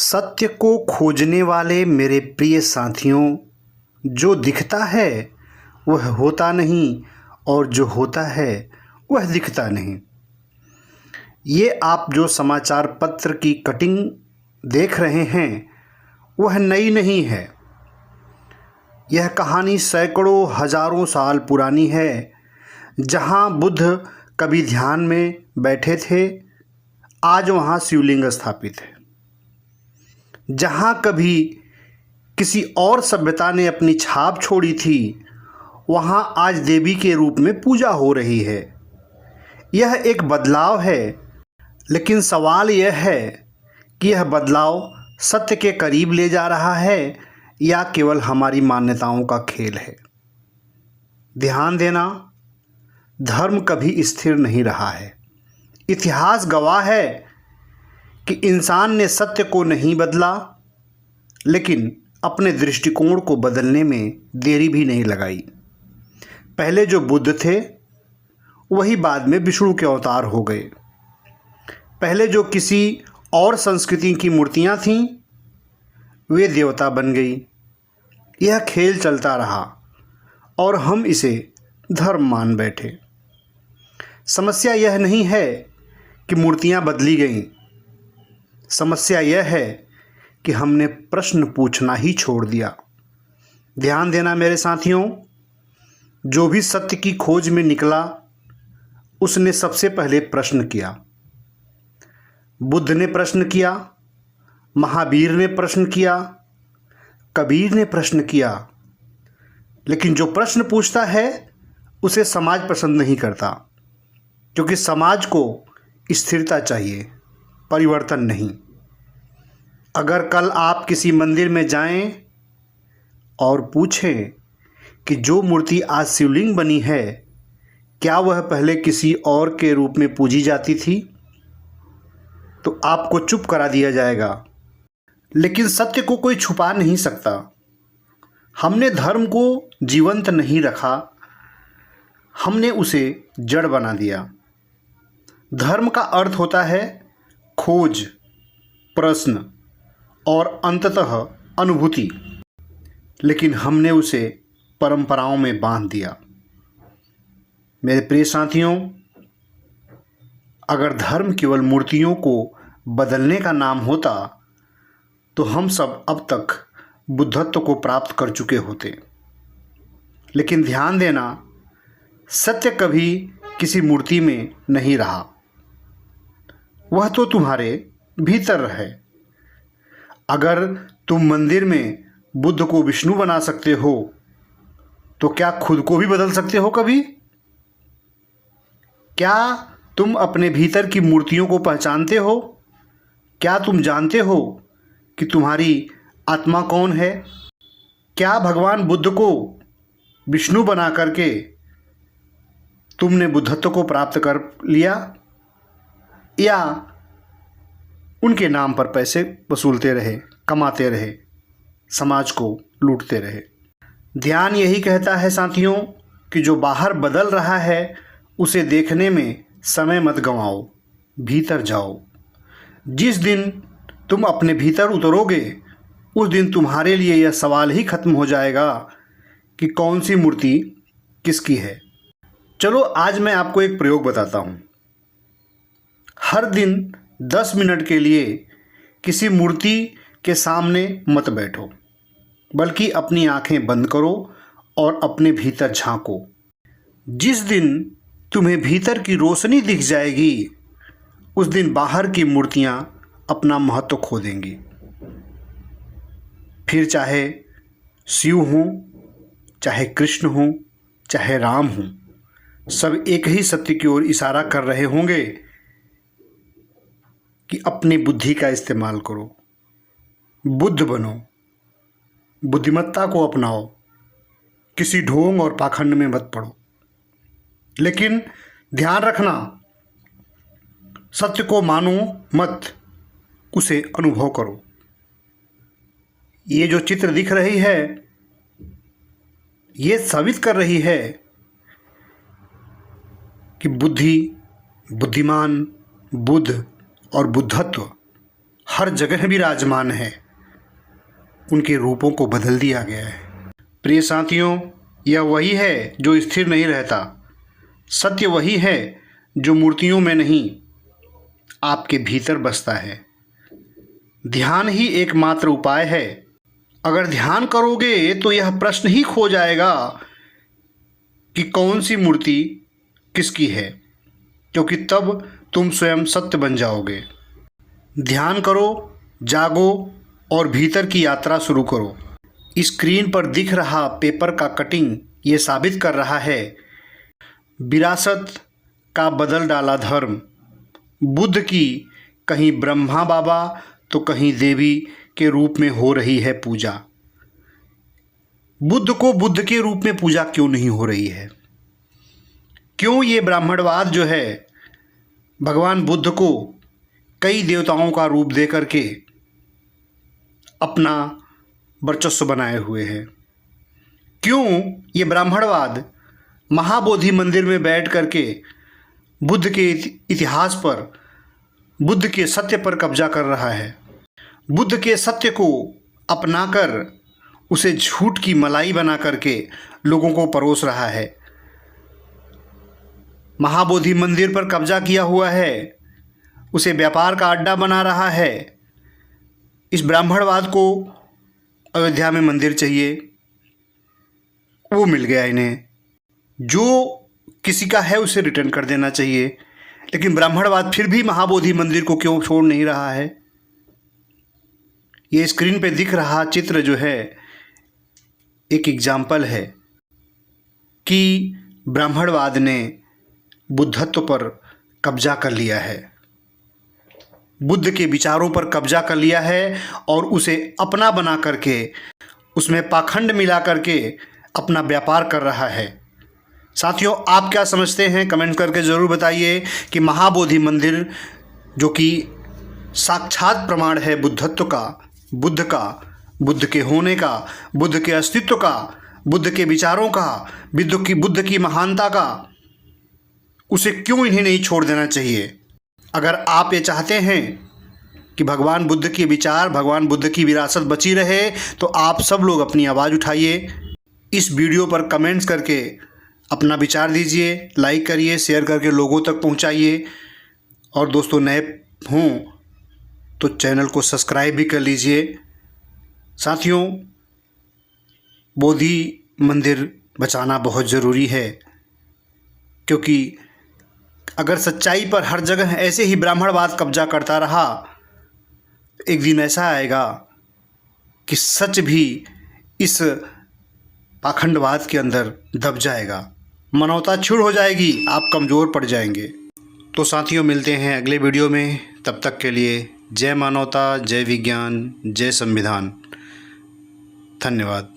सत्य को खोजने वाले मेरे प्रिय साथियों, जो दिखता है वह होता नहीं और जो होता है वह दिखता नहीं। ये आप जो समाचार पत्र की कटिंग देख रहे हैं वह नई नहीं है। यह कहानी सैकड़ों हजारों साल पुरानी है। जहाँ बुद्ध कभी ध्यान में बैठे थे, आज वहाँ शिवलिंग स्थापित है। जहाँ कभी किसी और सभ्यता ने अपनी छाप छोड़ी थी, वहाँ आज देवी के रूप में पूजा हो रही है। यह एक बदलाव है, लेकिन सवाल यह है कि यह बदलाव सत्य के करीब ले जा रहा है या केवल हमारी मान्यताओं का खेल है। ध्यान देना, धर्म कभी स्थिर नहीं रहा है। इतिहास गवाह है कि इंसान ने सत्य को नहीं बदला, लेकिन अपने दृष्टिकोण को बदलने में देरी भी नहीं लगाई। पहले जो बुद्ध थे वही बाद में विष्णु के अवतार हो गए। पहले जो किसी और संस्कृति की मूर्तियां थीं, वे देवता बन गई। यह खेल चलता रहा और हम इसे धर्म मान बैठे। समस्या यह नहीं है कि मूर्तियां बदली गईं। समस्या यह है कि हमने प्रश्न पूछना ही छोड़ दिया। ध्यान देना मेरे साथियों, जो भी सत्य की खोज में निकला उसने सबसे पहले प्रश्न किया। बुद्ध ने प्रश्न किया, महावीर ने प्रश्न किया, कबीर ने प्रश्न किया। लेकिन जो प्रश्न पूछता है उसे समाज पसंद नहीं करता, क्योंकि समाज को स्थिरता चाहिए, परिवर्तन नहीं। अगर कल आप किसी मंदिर में जाएं और पूछें कि जो मूर्ति आज शिवलिंग बनी है, क्या वह पहले किसी और के रूप में पूजी जाती थी, तो आपको चुप करा दिया जाएगा। लेकिन सत्य को कोई छुपा नहीं सकता। हमने धर्म को जीवंत नहीं रखा, हमने उसे जड़ बना दिया। धर्म का अर्थ होता है खोज, प्रश्न और अंततः अनुभूति, लेकिन हमने उसे परंपराओं में बांध दिया। मेरे प्रिय साथियों, अगर धर्म केवल मूर्तियों को बदलने का नाम होता तो हम सब अब तक बुद्धत्व को प्राप्त कर चुके होते। लेकिन ध्यान देना, सत्य कभी किसी मूर्ति में नहीं रहा, वह तो तुम्हारे भीतर है। अगर तुम मंदिर में बुद्ध को विष्णु बना सकते हो, तो क्या खुद को भी बदल सकते हो कभी? क्या तुम अपने भीतर की मूर्तियों को पहचानते हो? क्या तुम जानते हो कि तुम्हारी आत्मा कौन है? क्या भगवान बुद्ध को विष्णु बना करके तुमने बुद्धत्व को प्राप्त कर लिया, या उनके नाम पर पैसे वसूलते रहे, कमाते रहे, समाज को लूटते रहे? ध्यान यही कहता है साथियों कि जो बाहर बदल रहा है उसे देखने में समय मत गंवाओ, भीतर जाओ। जिस दिन तुम अपने भीतर उतरोगे, उस दिन तुम्हारे लिए यह सवाल ही खत्म हो जाएगा कि कौन सी मूर्ति किसकी है। चलो आज मैं आपको एक प्रयोग बताता हूँ। हर दिन 10 मिनट के लिए किसी मूर्ति के सामने मत बैठो, बल्कि अपनी आंखें बंद करो और अपने भीतर झांको। जिस दिन तुम्हें भीतर की रोशनी दिख जाएगी, उस दिन बाहर की मूर्तियां अपना महत्व खो देंगी। फिर चाहे शिव हों, चाहे कृष्ण हों, चाहे राम हों, सब एक ही सत्य की ओर इशारा कर रहे होंगे कि अपनी बुद्धि का इस्तेमाल करो, बुद्ध बनो, बुद्धिमत्ता को अपनाओ, किसी ढोंग और पाखंड में मत पड़ो। लेकिन ध्यान रखना, सत्य को मानो मत, उसे अनुभव करो। ये जो चित्र दिख रही है, ये साबित कर रही है कि बुद्धि, बुद्धिमान, बुद्ध और बुद्धत्व हर जगह विराजमान है, उनके रूपों को बदल दिया गया है। प्रिय साथियों, यह वही है जो स्थिर नहीं रहता। सत्य वही है जो मूर्तियों में नहीं, आपके भीतर बसता है। ध्यान ही एकमात्र उपाय है। अगर ध्यान करोगे तो यह प्रश्न ही खो जाएगा कि कौन सी मूर्ति किसकी है, क्योंकि तब तुम स्वयं सत्य बन जाओगे। ध्यान करो, जागो और भीतर की यात्रा शुरू करो। स्क्रीन पर दिख रहा पेपर का कटिंग ये साबित कर रहा है, विरासत का बदल डाला धर्म। बुद्ध की कहीं ब्रह्मा बाबा तो कहीं देवी के रूप में हो रही है पूजा। बुद्ध को बुद्ध के रूप में पूजा क्यों नहीं हो रही है? क्यों ये ब्राह्मणवाद जो है भगवान बुद्ध को कई देवताओं का रूप दे करके अपना वर्चस्व बनाए हुए है? क्यों ये ब्राह्मणवाद महाबोधि मंदिर में बैठ करके बुद्ध के इतिहास पर, बुद्ध के सत्य पर कब्जा कर रहा है? बुद्ध के सत्य को अपनाकर उसे झूठ की मलाई बना करके लोगों को परोस रहा है। महाबोधि मंदिर पर कब्जा किया हुआ है, उसे व्यापार का अड्डा बना रहा है। इस ब्राह्मणवाद को अयोध्या में मंदिर चाहिए, वो मिल गया इन्हें। जो किसी का है उसे रिटर्न कर देना चाहिए, लेकिन ब्राह्मणवाद फिर भी महाबोधि मंदिर को क्यों छोड़ नहीं रहा है? ये स्क्रीन पे दिख रहा चित्र जो है एक एग्जाम्पल है कि ब्राह्मणवाद ने बुद्धत्व पर कब्जा कर लिया है, बुद्ध के विचारों पर कब्जा कर लिया है और उसे अपना बना करके उसमें पाखंड मिला करके अपना व्यापार कर रहा है। साथियों, आप क्या समझते हैं? कमेंट करके ज़रूर बताइए कि महाबोधि मंदिर जो कि साक्षात प्रमाण है बुद्धत्व का, बुद्ध के होने का, बुद्ध के अस्तित्व का, बुद्ध के विचारों का, बुद्ध की महानता का, उसे क्यों इन्हें नहीं छोड़ देना चाहिए? अगर आप ये चाहते हैं कि भगवान बुद्ध के विचार, भगवान बुद्ध की विरासत बची रहे, तो आप सब लोग अपनी आवाज़ उठाइए। इस वीडियो पर कमेंट्स करके अपना विचार दीजिए, लाइक करिए, शेयर करके लोगों तक पहुंचाइए। और दोस्तों, नए हों तो चैनल को सब्सक्राइब भी कर लीजिए। साथियों, बोधि मंदिर बचाना बहुत ज़रूरी है, क्योंकि अगर सच्चाई पर हर जगह ऐसे ही ब्राह्मणवाद कब्जा करता रहा, एक दिन ऐसा आएगा कि सच भी इस पाखंडवाद के अंदर दब जाएगा, मानवता क्षीण हो जाएगी, आप कमज़ोर पड़ जाएंगे। तो साथियों, मिलते हैं अगले वीडियो में। तब तक के लिए जय मानवता, जय विज्ञान, जय संविधान। धन्यवाद।